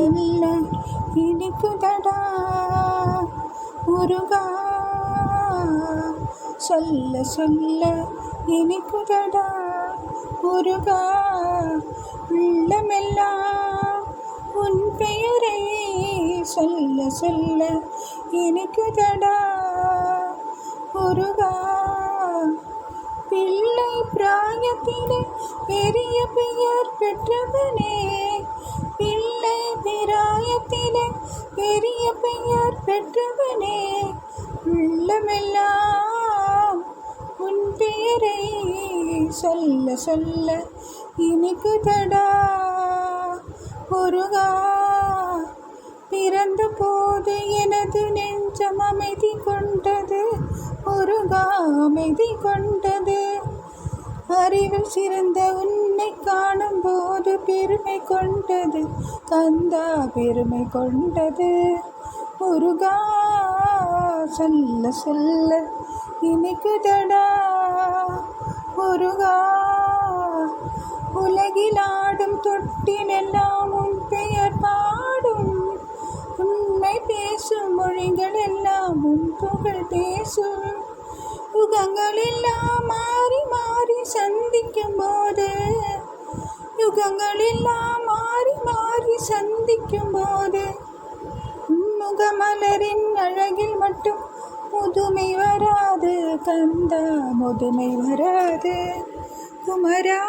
சொல்ல இனிக்குதடா முருகா, சொல்ல சொல்ல இனிக்குதடா முருகா. உள்ளமெல்லாம் உன் பெயரை சொல்ல சொல்ல இனிக்குதடா முருகா. பிள்ளை பிராயத்திலே பெரிய பெயர் பெற்றவனே, பிள்ளை பிராயத்திலே பெரிய பெயர் பெற்றவனே, உள்ளமெல்லாம் உன் பெயரை சொல்ல சொல்ல இனிக்குதடா முருகா. பிறந்த போது எனது நெஞ்சம் அமைதி கொண்டது முருகா, அமைதி கொண்டது. அறிவில் சிறந்த உன்னை காணும் போது பெருமை கொண்டது கந்தா, பெருமை கொண்டது முருகா. சொல்ல சொல்ல இனிக்குதடா முருகா. உலகிலாடும் தொட்டிலெல்லாம் உன் பெயர் பாடும், உண்மை பேசும் மொழிகள் எல்லாம் உன் புகழ் பேசும். யுகங்கள் எல்லாம் மாறி மாறி சந்திக்கும் போது, யுகங்கள் எல்லாம் மாறி மாறி சந்திக்கும் போது, முகமலரின் அழகில் மட்டும் முதுமை வராது கந்தா, முதுமை வராது குமரா.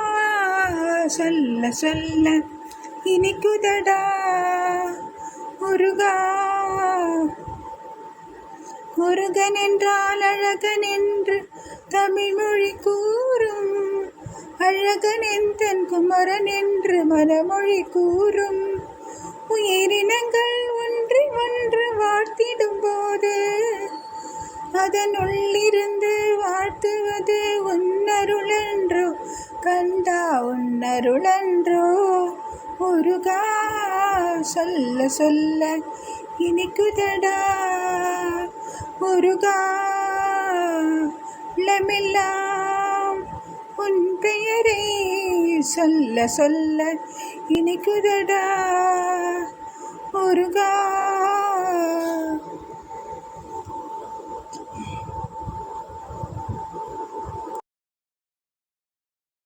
சொல்ல சொல்ல இனிக்குதடா முருகா. முருகன் என்றால் அழகன் என்று தமிழ் மொழி கூறும், அழகன் எந்தன் குமரன் என்று மலமொழி கூறும். உயிரினங்கள் ஒன்று ஒன்று வாழ்த்திடும் போது அதனுள்ளிருந்து வாழ்த்துவது உன்னருளன்றோ கந்தா, உன்னருளன்றோ முருகா. சொல்ல சொல்ல இனிக்குதடா முருகா. உள்ளமெல்லாம் உன் பெயரை சொல்ல சொல்ல இனிக்குதடா முருகா.